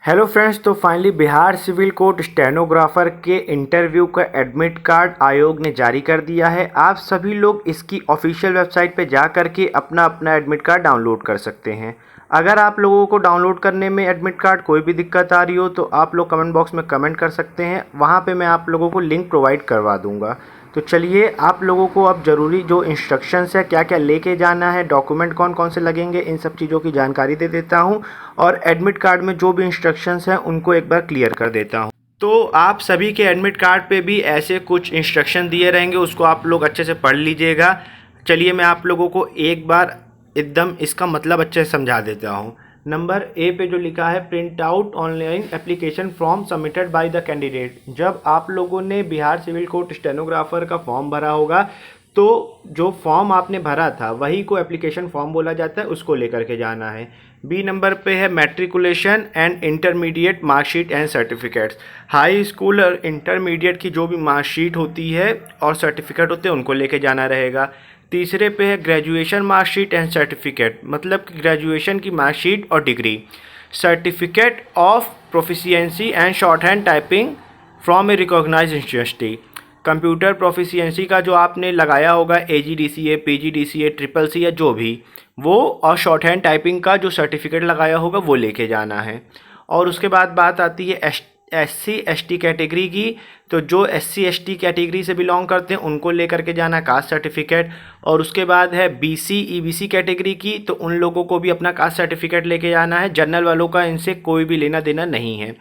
Hello friends, तो finally Bihar civil court stenographer के interview का एडमिट कार्ड आयोग ने जारी कर दिया है। आप सभी लोग इसकी ऑफिशियल वेबसाइट पे जा कर के अपना अपना एडमिट कार्ड डाउनलोड कर सकते हैं। अगर आप लोगों को डाउनलोड करने में एडमिट कार्ड कोई भी दिक्कत आ रही हो तो आप लोग कमेंट बॉक्स में कमेंट कर सकते हैं, वहाँ पे मैं आप लोगों को लिंक प्रोवाइड करवा दूँगा। तो चलिए, आप लोगों को अब ज़रूरी जो इंस्ट्रक्शंस है, क्या क्या लेके जाना है, डॉक्यूमेंट कौन कौन से लगेंगे, इन सब चीज़ों की जानकारी दे देता हूँ और एडमिट कार्ड में जो भी इंस्ट्रक्शंस हैं उनको एक बार क्लियर कर देता हूँ। तो आप सभी के एडमिट कार्ड पे भी ऐसे कुछ इंस्ट्रक्शन दिए रहेंगे, उसको आप लोग अच्छे से पढ़ लीजिएगा। चलिए, मैं आप लोगों को एक बार एकदम इसका मतलब अच्छे से समझा देता हूँ। नंबर ए पे जो लिखा है, print out online application form submitted by the candidate. जब आप लोगों ने बिहार सिविल कोर्ट स्टेनोग्राफर का फॉर्म भरा होगा तो जो फॉर्म आपने भरा था वही को एप्लीकेशन फॉर्म बोला जाता है, उसको लेकर के जाना है। बी नंबर पे है matriculation and intermediate marksheet and certificates. High school और इंटरमीडिएट की जो भी मार्कशीट होती है और सर्टिफिकेट होते हैं उनको लेके जाना रहेगा। तीसरे पे है ग्रेजुएशन मार्कशीट एंड सर्टिफिकेट, मतलब कि ग्रेजुएशन की मार्कशीट और degree. Certificate of proficiency and shorthand typing from a recognised university. Computer proficiency का जो आपने लगाया होगा AGDCA, PGDCA, CCC या जो भी वो, और शॉर्ट हैंड टाइपिंग का जो सर्टिफिकेट लगाया होगा वो लेके जाना है। और उसके बाद बात आती है SC ST कैटेगरी की। तो जो SC ST कैटेगरी से बिलोंग करते हैं उनको लेकर के जाना कास्ट सर्टिफिकेट। और उसके बाद है BC EBC कैटेगरी की, तो उन लोगों को भी अपना कास्ट सर्टिफिकेट लेके जाना है। जनरल वालों का इनसे कोई भी लेना देना नहीं है।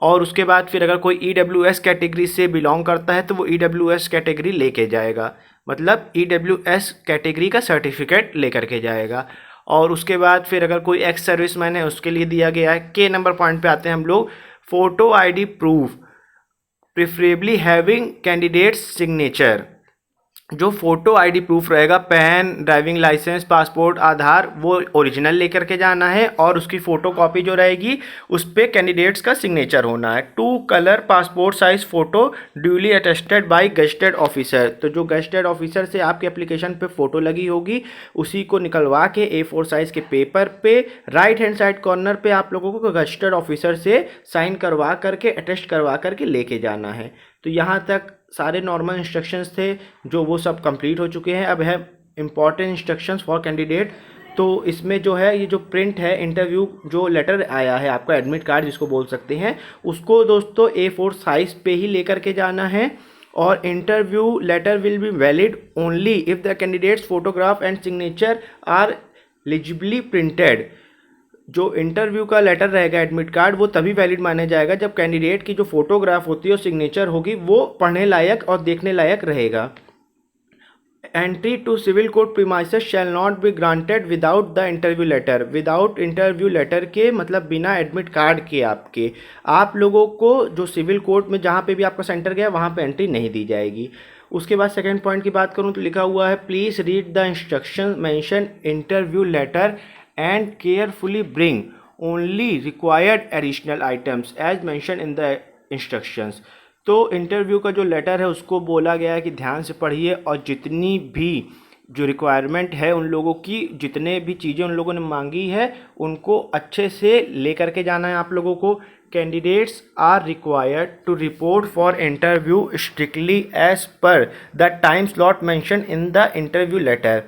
और उसके बाद फिर अगर कोई EWS कैटेगरी से बिलोंग करता है तो वो EWS कैटेगरी लेके जाएगा, मतलब EWS कैटेगरी का सर्टिफिकेट लेकर के जाएगा। और उसके बाद फिर अगर कोई एक्स सर्विसमैन है उसके लिए दिया गया है। के नंबर पॉइंट पे आते हैं हम लोग, photo ID proof preferably having candidates signature. जो फोटो ID प्रूफ रहेगा, पैन, ड्राइविंग लाइसेंस, पासपोर्ट, आधार, वो ओरिजिनल लेकर के जाना है और उसकी फ़ोटो कॉपी जो रहेगी उस पर कैंडिडेट्स का सिग्नेचर होना है। 2 colour passport size photo duly attested bye gazetted officer. तो जो गजेटेड ऑफिसर से आपके एप्लीकेशन पे फ़ोटो लगी होगी उसी को निकलवा के A4 साइज़ के पेपर पे राइट हैंड साइड कॉर्नर पे आप लोगों को गजेटेड ऑफिसर से साइन करवा करके, अटेस्ट करवा करके लेके जाना है। तो यहाँ तक सारे नॉर्मल इंस्ट्रक्शंस थे जो वो सब कंप्लीट हो चुके हैं। अब है इम्पॉर्टेंट इंस्ट्रक्शंस फॉर कैंडिडेट। तो इसमें जो है ये जो प्रिंट है, इंटरव्यू जो लेटर आया है आपका एडमिट कार्ड जिसको बोल सकते हैं, उसको दोस्तों A4 साइज पे ही लेकर के जाना है। और interview letter will be valid only if the candidates photograph and signature are legibly printed. जो इंटरव्यू का लेटर रहेगा एडमिट कार्ड, वो तभी वैलिड माना जाएगा जब कैंडिडेट की जो फोटोग्राफ होती है और सिग्नेचर होगी वो पढ़ने लायक और देखने लायक रहेगा। Entry to civil court premises shall not be granted without the interview letter. Without interview letter के मतलब बिना एडमिट कार्ड के आपके आप लोगों को जो सिविल कोर्ट में जहाँ पे भी आपका सेंटर गया वहाँ पे एंट्री नहीं दी जाएगी। उसके बाद सेकंड पॉइंट की बात करूँ तो लिखा हुआ है, please read the instruction mention interview letter and carefully bring only required additional items as mentioned in the instructions। तो इंटरव्यू का जो लेटर है उसको बोला गया है कि ध्यान से पढ़िए और जितनी भी जो रिक्वायरमेंट है उन लोगों की, जितने भी चीज़ें उन लोगों ने मांगी है उनको अच्छे से लेकर के जाना है आप लोगों को। Candidates are required to report for interview strictly as per the time slot mention in the interview letter.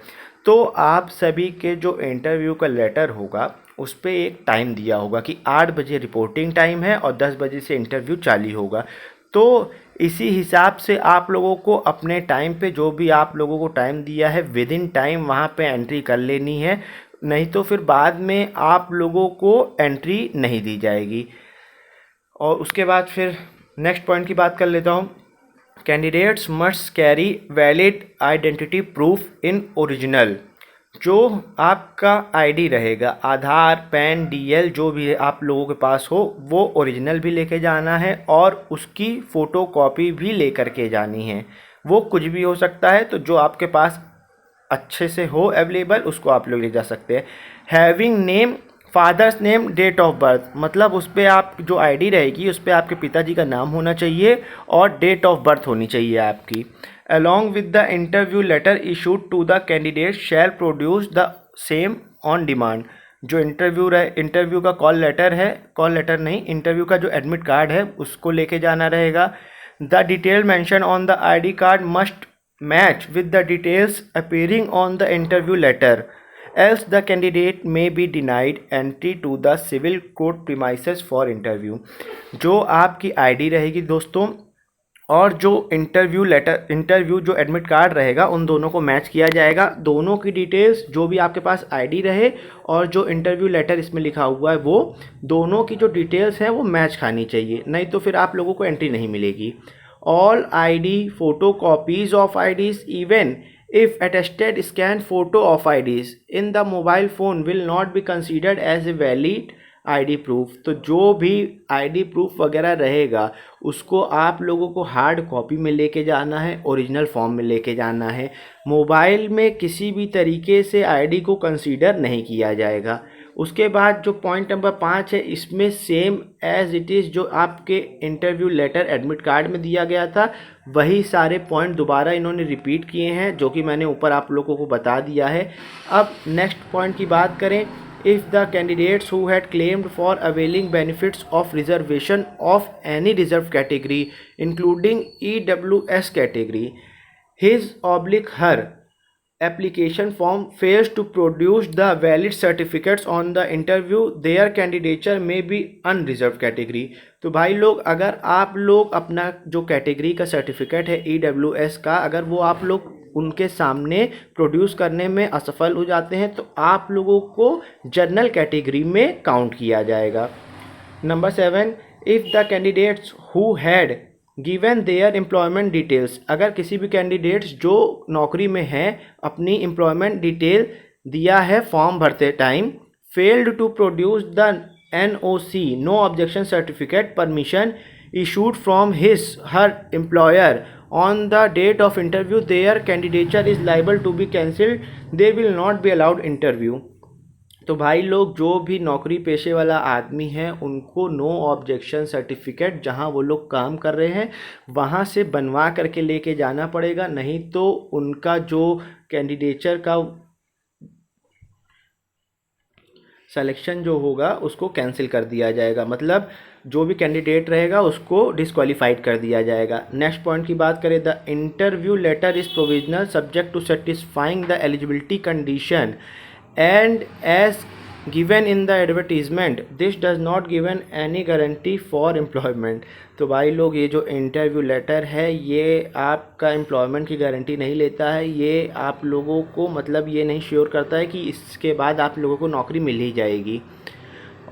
तो आप सभी के जो इंटरव्यू का लेटर होगा उस पर एक टाइम दिया होगा कि 8 बजे रिपोर्टिंग टाइम है और 10 बजे से इंटरव्यू चालू होगा। तो इसी हिसाब से आप लोगों को अपने टाइम पे जो भी आप लोगों को टाइम दिया है विद इन टाइम वहाँ पे एंट्री कर लेनी है, नहीं तो फिर बाद में आप लोगों को एंट्री नहीं दी जाएगी। और उसके बाद फिर नेक्स्ट पॉइंट की बात कर लेता हूँ। Candidates must carry valid identity proof in original. जो आपका ID रहेगा, आधार, पैन, DL जो भी है आप लोगों के पास हो, वो ओरिजिनल भी लेके जाना है और उसकी फ़ोटो कॉपी भी लेकर के जानी है। वो कुछ भी हो सकता है, तो जो आपके पास अच्छे से हो अवेलेबल उसको आप लोग ले जा सकते हैं। Having name, father's name, date of birth, मतलब उस पर आप जो ID रहेगी उस पर आपके पिताजी का नाम होना चाहिए और डेट ऑफ बर्थ होनी चाहिए आपकी। Along with the interview letter issued to the candidate shall produce the same on demand. जो इंटरव्यू का कॉल लेटर नहीं, इंटरव्यू का जो एडमिट कार्ड है उसको लेके जाना रहेगा। The detail mention on the ID card must match with the details appearing on the interview letter, else the candidate may be denied entry to the civil court premises for interview. जो आपकी ID रहेगी दोस्तों और जो interview जो admit card रहेगा, उन दोनों को मैच किया जाएगा। दोनों की डिटेल्स, जो भी आपके पास ID रहे और जो इंटरव्यू लेटर इसमें लिखा हुआ है, वो दोनों की जो डिटेल्स हैं वो मैच खानी चाहिए, नहीं तो फिर आप लोगों को एंट्री नहीं मिलेगी। All ID photo copies of IDs even if attested scan photo of IDs in the mobile phone will not be considered as a valid ID proof. तो जो भी ID प्रूफ वगैरह रहेगा उसको आप लोगों को हार्ड कॉपी में लेके जाना है, ओरिजिनल फॉर्म में लेके जाना है। मोबाइल में किसी भी तरीके से ID को कंसीडर नहीं किया जाएगा। उसके बाद जो पॉइंट नंबर 5 है, इसमें सेम एज इट इज़ जो आपके इंटरव्यू लेटर एडमिट कार्ड में दिया गया था, वही सारे पॉइंट दोबारा इन्होंने रिपीट किए हैं, जो कि मैंने ऊपर आप लोगों को बता दिया है। अब नेक्स्ट पॉइंट की बात करें, if the candidates who had claimed for availing benefits of reservation of any reserved category including EWS category, his/her application form fails to produce the valid certificates on the interview, their candidature may be unreserved category। तो भाई लोग, अगर आप लोग अपना जो category का certificate है EWS का, अगर वो आप लोग उनके सामने प्रोड्यूस करने में असफल हो जाते हैं तो आप लोगों को जनरल कैटेगरी में काउंट किया जाएगा। Number 7, if the candidates who had given there employment details, अगर किसी भी कैंडिडेट्स जो नौकरी में हैं अपनी एम्प्लॉयमेंट डिटेल दिया है फॉर्म भरते time, failed to produce the NOC no objection certificate permission issued from his/her employer on the date of interview, their candidature is liable to be cancelled, they will not be allowed interview। तो भाई लोग, जो भी नौकरी पेशे वाला आदमी है उनको नो ऑब्जेक्शन सर्टिफिकेट जहां वो लोग काम कर रहे हैं वहां से बनवा करके लेके जाना पड़ेगा, नहीं तो उनका जो कैंडिडेचर का सिलेक्शन जो होगा उसको कैंसिल कर दिया जाएगा, मतलब जो भी कैंडिडेट रहेगा उसको डिस्क्वालीफाइड कर दिया जाएगा। नेक्स्ट पॉइंट की बात करें, the interview letter is provisional subject to satisfying the eligibility condition and as given in the advertisement, this does not given any guarantee for employment. तो भाई लोग, ये जो इंटरव्यू लेटर है ये आपका एम्प्लॉयमेंट की गारंटी नहीं लेता है, ये आप लोगों को मतलब ये नहीं श्योर करता है कि इसके बाद आप लोगों को नौकरी मिल ही जाएगी।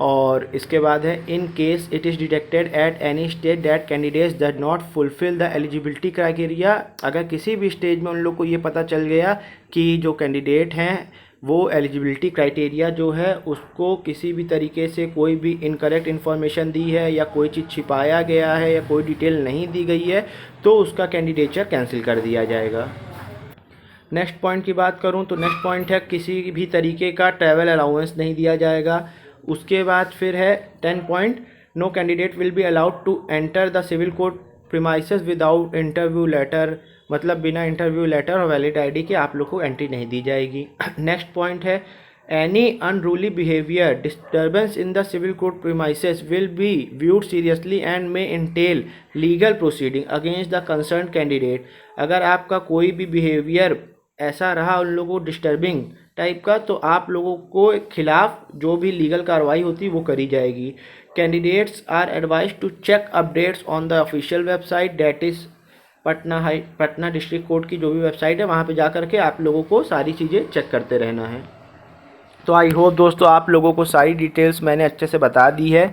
और इसके बाद है, in case it is detected at any stage that candidates does not fulfil the eligibility criteria, अगर किसी भी स्टेज में उन लोग को ये पता चल गया कि जो कैंडिडेट हैं वो एलिजिबिलिटी क्राइटेरिया जो है उसको किसी भी तरीके से कोई भी इनकरेक्ट इन्फॉर्मेशन दी है या कोई चीज़ छिपाया गया है या कोई डिटेल नहीं दी गई है, तो उसका कैंडिडेचर कैंसिल कर दिया जाएगा। नेक्स्ट पॉइंट की बात करूं तो नेक्स्ट पॉइंट है, किसी भी तरीके का ट्रैवल अलाउंस नहीं दिया जाएगा। उसके बाद फिर है 10 point, no candidate will be allowed to enter the civil court premises without interview letter, मतलब बिना इंटरव्यू लेटर और वैलिड ID के आप लोग को एंट्री नहीं दी जाएगी। नेक्स्ट पॉइंट है, any unruly behaviour disturbance in the civil court premises will be viewed seriously and may entail legal proceeding against the concern candidate. अगर आपका कोई भी बिहेवियर ऐसा रहा उन लोगों को डिस्टर्बिंग टाइप का, तो आप लोगों को खिलाफ जो भी लीगल कार्रवाई होती वो करी जाएगी। Candidates are advise to check updates on the official website, that is Patna district court की जो भी वेबसाइट है वहाँ पे जा करके आप लोगों को सारी चीज़ें चेक करते रहना है। तो आई होप दोस्तों आप लोगों को सारी डिटेल्स मैंने अच्छे से बता दी है।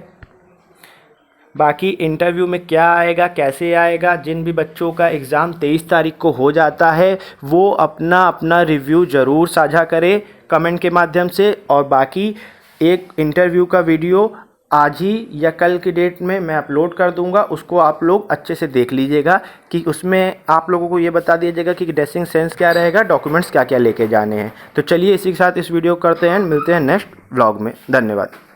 बाकी इंटरव्यू में क्या आएगा, कैसे आएगा, जिन भी बच्चों का एग्ज़ाम 23 तारीख को हो जाता है वो अपना अपना रिव्यू ज़रूर साझा करें कमेंट के माध्यम से। और बाकी एक इंटरव्यू का वीडियो आज ही या कल की डेट में मैं अपलोड कर दूंगा, उसको आप लोग अच्छे से देख लीजिएगा कि उसमें आप लोगों को ये बता दिया जाएगा कि ड्रेसिंग सेंस क्या रहेगा, डॉक्यूमेंट्स क्या क्या लेके जाने हैं। तो चलिए इसी के साथ इस वीडियो करते हैं, मिलते हैं नेक्स्ट व्लॉग में। धन्यवाद।